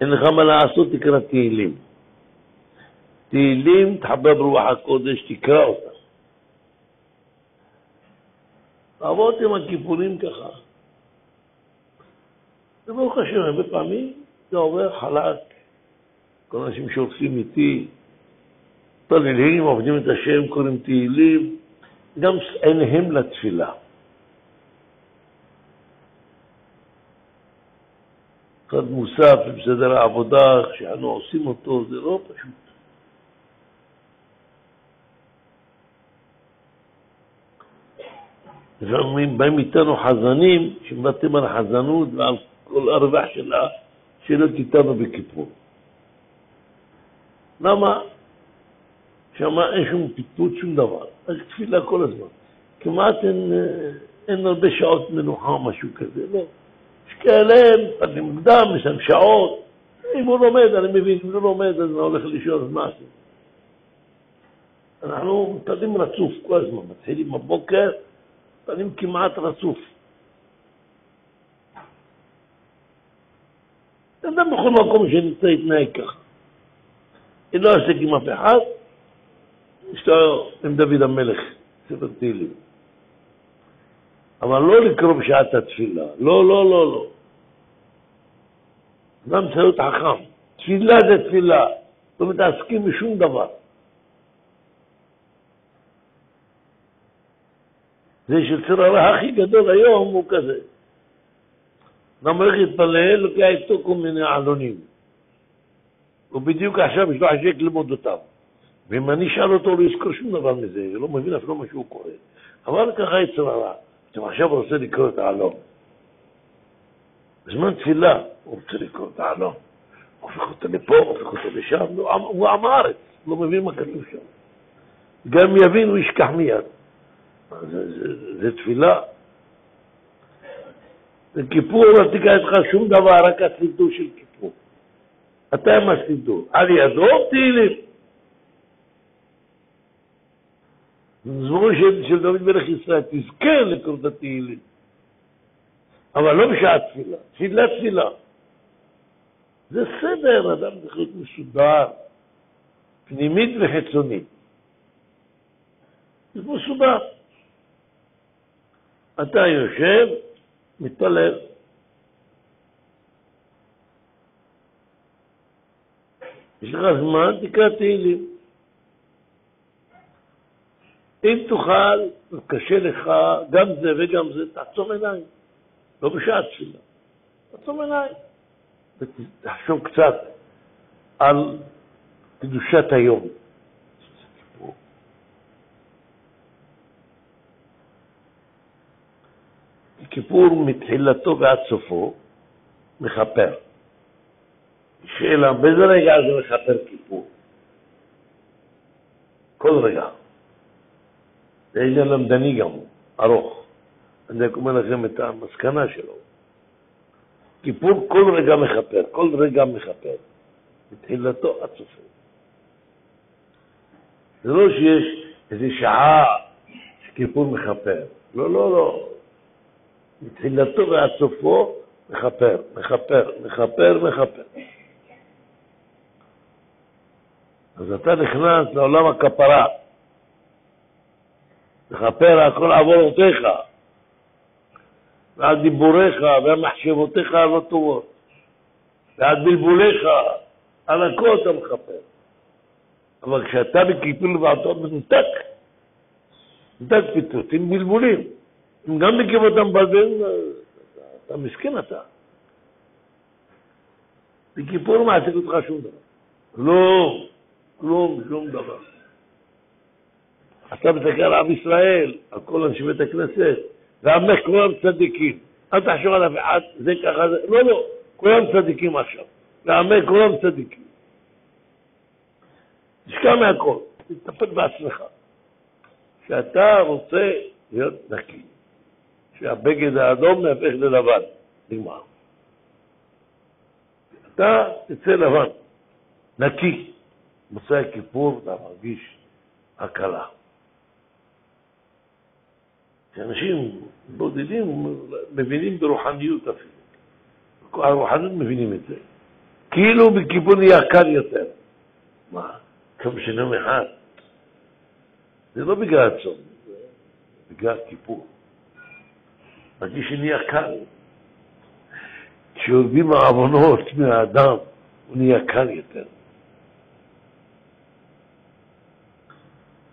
אין לך מה לעשות, תקרא תהילים. תהילים, תחבר ברוח הקודש, תקרא אותה. לעבוד עם הכיפורים ככה. זה לא חשוב, הרבה פעמים זה עובר חלק. כל אנשים שהולכים איתי, תהילים, עובדים את השם, קוראים תהילים, גם עיניהם לתפילה. קצת מוסף בסדר העבודה, כשאנו עושים אותו, זה לא פשוט. לפעמים באים איתנו חזנים, שמבטאים על החזנות ועל כל הרווח שלה, שלא איתנו בכיפור. למה? שמה אין שום פיתות, שום דבר. אז תפילה כל הזמן. כמעט אין הרבה שעות מנוחה או משהו כזה, לא. יש כאלה, אני מוקדם, יש להם שעות. אם הוא לומד, אני מבין, אם הוא לומד, אז אני הולך לישון, אז מה עושים? אנחנו מתקדמים רצוף כל הזמן. מתחילים בבוקר, מתקדמים כמעט רצוף. אדם בכל מקום שנמצא יתנהג ככה. אם לא עסק עם אף אחד, יש לו עם דוד המלך, ספר תהילים. אבל לא לקרוא בשעת התפילה. לא, לא, לא, לא. גם צריך להיות חכם. תפילה זה תפילה. לא מתעסקים בשום דבר. זה שצר הרע הכי גדול היום הוא כזה. נמלך יתפלל, לוקח איתו כל מיני עלונים. ובדיוק עכשיו יש לו חשק ללמוד אותם. ואם אני אשאל אותו, לא יזכור שום דבר מזה, לא מבין אפילו מה שהוא קורא. אבל ככה יצר הרע. אתם עכשיו רוצה לקרוא את העלון. בזמן תפילה הוא רוצה לקרוא את העלון. הוא הופך אותו לפה, הוא הופך אותו לשם. הוא עם הארץ, לא מבין מה כתוב שם. גם יבין, הוא ישכח מיד. זה תפילה. בכיפור לא תיקח איתך שום דבר, רק הסידור של כיפור. אתה עם הסידור. על ידו תהילים. זמור של דוד מלך ישראל, תזכה לקרוא את התהילים. אבל לא בשעת תפילה. תפילה. זה סדר, אדם צריך להיות מסודר. פנימית וחיצונית. זה מסודר. אתה יושב, מתפלל. יש לך זמן, תקרא תהילים. אם תוכל, קשה לך, גם זה וגם זה, תעצום עיניים. לא בשעת תפילה. תעצום עיניים. ותחשוב קצת על קדושת היום. כיפור מתחילתו ועד סופו מחפר. שאלה, באיזה רגע זה מחפר כיפור? כל רגע. זה עניין למדני גם, ארוך. אני אומר לכם את המסקנה שלו. כיפור כל רגע מחפר, כל רגע מחפר. מתחילתו עד סופו. זה לא שיש איזו שעה שכיפור מחפר. לא, לא, לא. מתחילתו ועד סופו מחפר. אז אתה נכנס לעולם הכפרה. מחפר על כל עוונותיך, ועל דיבוריך והמחשבותיך הלא טובות, ועל בלבוליך, על הכל אתה מחפר. אבל כשאתה בכיפור ואתה מנותק פתאום, עם בלבולים. אם גם בכיפור אתה מבלבל, אתה מסכן אתה. בכיפור מעסיק אותך שום דבר. לא, כלום, שום דבר. אתה מסתכל על עם ישראל, על כל אנשי בית הכנסת, ועמך כולם צדיקים. אל תחשוב על אף אחד, זה ככה, זה... לא, לא, כולם צדיקים עכשיו. ועמך כולם צדיקים. תשכח מהכל, תתאפק בעצמך. שאתה רוצה להיות נקי. שהבגד האדום נהפך ללבן. נגמר. אתה תצא לבן, נקי. מוצא הכיפור אתה מרגיש הקלה. שאנשים בודדים מבינים ברוחניות אפילו. הרוחניות מבינים את זה. כאילו בכיפור נהיה קל יותר. מה? כמה שנים אחד. זה לא בגלל הצום, זה בגלל כיפור. מרגיש שנהיה קל. כשיורדים העוונות מהאדם, הוא נהיה קל יותר.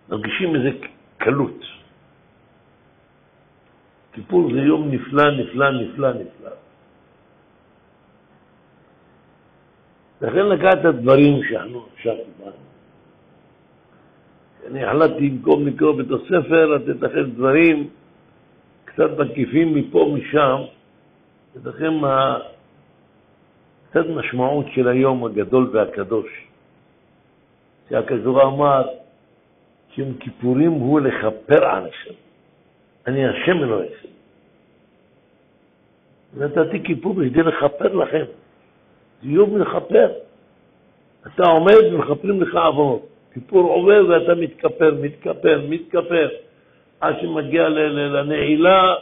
מרגישים איזה קלות. כיפור זה יום נפלא, נפלא, נפלא, נפלא. לכן לקחת את הדברים שאנחנו עכשיו דיברנו. אני החלטתי במקום לקרוא בית הספר, לתת לכם דברים קצת מקיפים מפה משם, לתת לכם קצת משמעות של היום הגדול והקדוש. שהקדוש אמר שיום כיפורים הוא לכפר על השם. אני השם אלוהיכם. נתתי כיפור כדי לכפר לכם. זה יום לכפר. אתה עומד ומכפרים לך עוונות. כיפור עובר ואתה מתכפר, מתכפר, מתכפר. עד שמגיע לנעילה,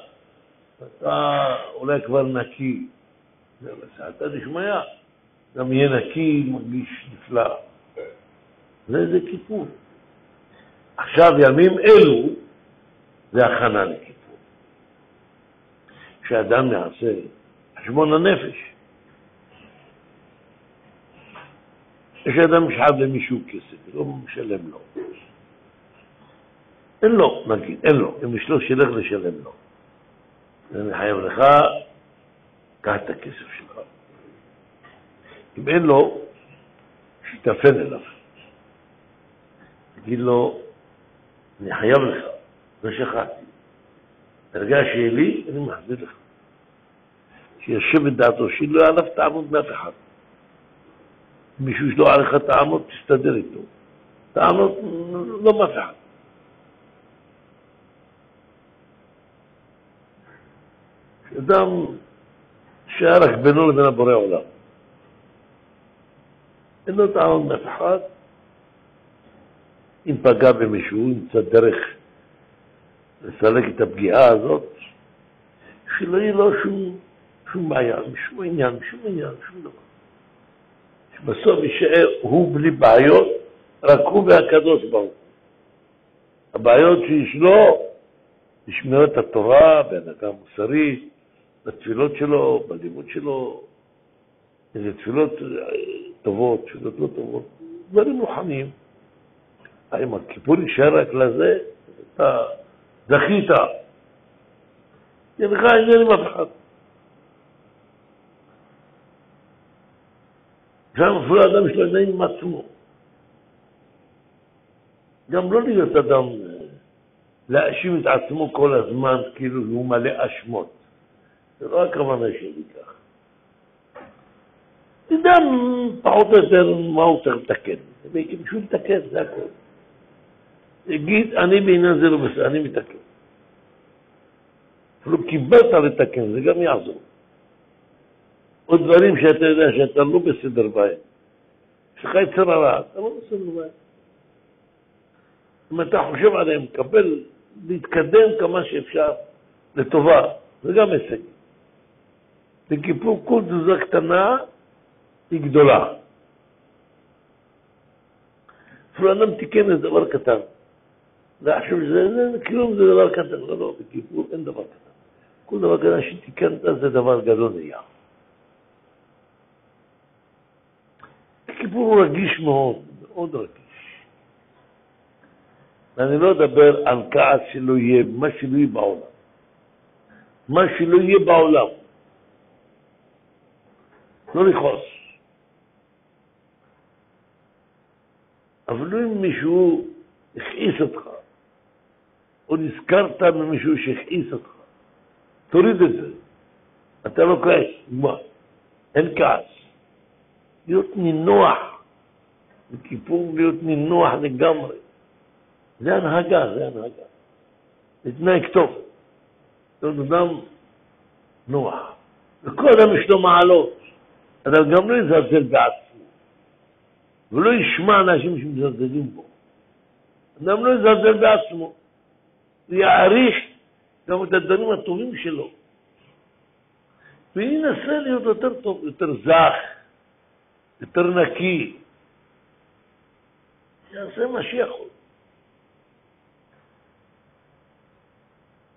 אתה אולי כבר נקי. אתה תשמע, גם יהיה נקי, מרגיש נפלא. זה כיפור. עכשיו ימים אלו, זה הכנה לכיפור. כשאדם יעשה חשבון הנפש. יש אדם משחב למישהו כסף, לא משלם לו. אין לו, נגיד, אין לו. אם יש לו שילך לשלם לו. אני חייב לך, קח את הכסף שלך. אם אין לו, שיתפן אליו. תגיד לו, אני חייב לך, לא שכחתי. הרגע שלי, אני מחזיר לך. שישב את דעתו, שלא עליו תעמוד מאף אחד. מישהו יש לו עליך תעמוד, תסתדר איתו. תעמוד, לא מאף אחד. אדם שהיה רק בינו לבין הבורא עולם. אין לו תעמוד מאף אחד. אם פגע במישהו, ימצא דרך לסלק את הפגיעה הזאת, שלא יהיה לו שום בעיה, שום עניין, שום דבר. שבסוף יישאר הוא בלי בעיות, רק הוא והקדוש ברוך הוא. הבעיות שיש לו, לשמור את התורה בהנהגה המוסרית, בתפילות שלו, בלימוד שלו, איזה תפילות טובות, תפילות לא טובות, דברים רוחניים. אם הכיפור יישאר רק לזה, אתה זכית. לך אין לי אף אחד. גם אפילו האדם שלו עדיין עם עצמו. גם לא להיות אדם, להאשים את עצמו כל הזמן, כאילו הוא מלא אשמות. זה לא הכוונה שלי כך. אדם פחות או יותר מה הוא צריך לתקן. בשביל לתקן, זה הכל. תגיד, אני בעניין זה לא בסדר, אני מתקן. אפילו קיבלת לתקן, זה גם יעזור. עוד דברים שאתה יודע שאתה לא בסדר בהם. יש לך יצר הרע, אתה לא בסדר בהם. אם אתה חושב עליהם, קבל, להתקדם כמה שאפשר לטובה, זה גם הישג. בכיפור כל תזוזה קטנה היא גדולה. אפילו אדם תיקן את דבר קטן. לחשוב שזה כלום, זה דבר קטן. לא, בכיפור אין דבר קטן. כל דבר קטן שתיקנת זה דבר גדול נהיה. בכיפור הוא רגיש מאוד, מאוד רגיש. ואני לא אדבר על כעס שלא יהיה, מה שלא יהיה בעולם. מה שלא יהיה בעולם. לא לכעוס. אבל אם מישהו הכעיס אותך, או נזכרת ממישהו שהכעיס אותך, תוריד את זה. אתה לא כעס. מה? אין כעס. להיות נינוח. בכיפור להיות נינוח לגמרי. זה הנהגה, זה הנהגה. להתנהג טוב. זאת אדם נוח. וכל אדם יש לו מעלות. אדם גם לא יזלזל בעצמו. ולא ישמע אנשים שמזלזלים בו. אדם לא יזלזל בעצמו. הוא יעריך גם את הדברים הטובים שלו. וינסה להיות יותר טוב, יותר זך, יותר נקי. יעשה מה שיכול.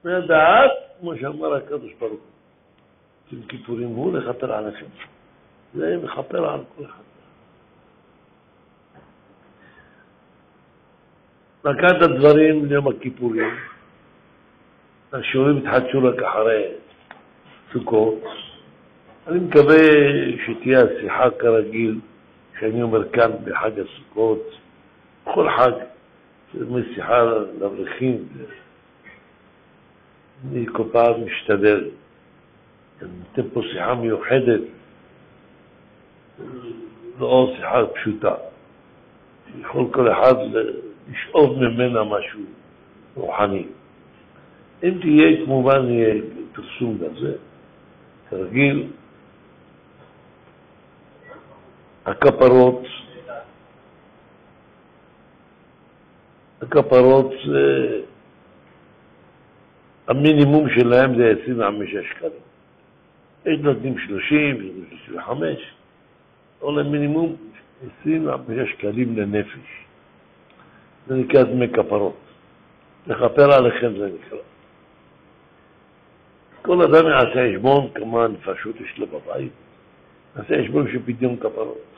מהדעת, כמו שאמר הקדוש ברוך הוא, עם כיפורים הוא לכפר עליכם. זה מכפר על כל אחד. לקחת הדברים ליום הכיפורים, השיעורים התחדשו רק אחרי סוכות. אני מקווה שתהיה השיחה כרגיל, שאני אומר כאן בחג הסוכות, בכל חג, זה שיחה לאברכים. אני כל פעם משתדל, ניתן פה שיחה מיוחדת, לא שיחה פשוטה. יכול כל אחד לשאוב ממנה משהו רוחני. אם תהיה, כמובן, יהיה פרסום בזה, כרגיל, הכפרות המינימום שלהם זה 25 שקלים. יש נותנים 30, 25, או למינימום 25 שקלים לנפש. זה נקרא דמי כפרות. לכפר עליכם זה נקרא. כל אדם יעשה חשבון כמה נפשות יש לו בבית. יעשה חשבון של פדיון כפרות.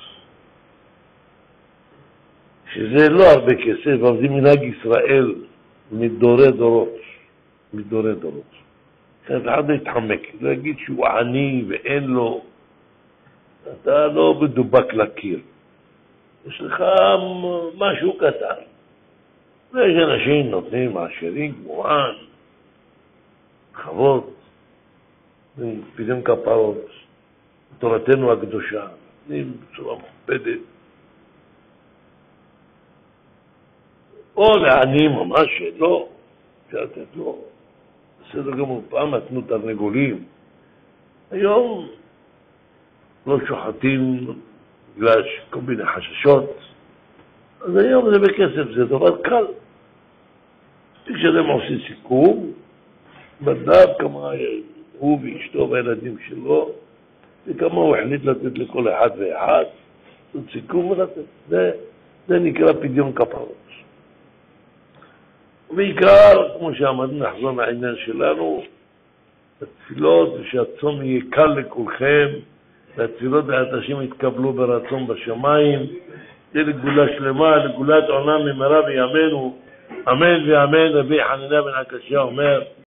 שזה לא הרבה כסף, אבל זה מנהג ישראל מדורי דורות. מדורי דורות. אז אחד לא יתחמק, לא יגיד שהוא עני ואין לו. אתה לא מדובק לקיר. יש לך משהו קטן. ויש אנשים נותנים עשירים, כמובן, חוות, פדיון כפרות, תורתנו הקדושה, נותנים בצורה מכובדת. או לעני ממש שלא, אפשר לתת לו. בסדר גמור, פעם נתנו תרנגולים. היום לא שוחטים בגלל כל מיני חששות. אז היום זה בכסף, זה דבר קל. כשאתם עושים סיכום, בדף כמה הוא ואשתו והילדים שלו, וכמה הוא החליט לתת לכל אחד ואחד, זה סיכום ולתת. זה נקרא פדיון כפרות. ובעיקר, כמו שאמרנו, נחזור מהעניין שלנו, התפילות ושהצום יהיה קל לכולכם, והתפילות והתשים יתקבלו ברצון בשמיים, זה לגאולה שלמה, לגאולת עולם ממהרה בימינו, אמן ואמן. רבי חנינא בן עקשיא אומר,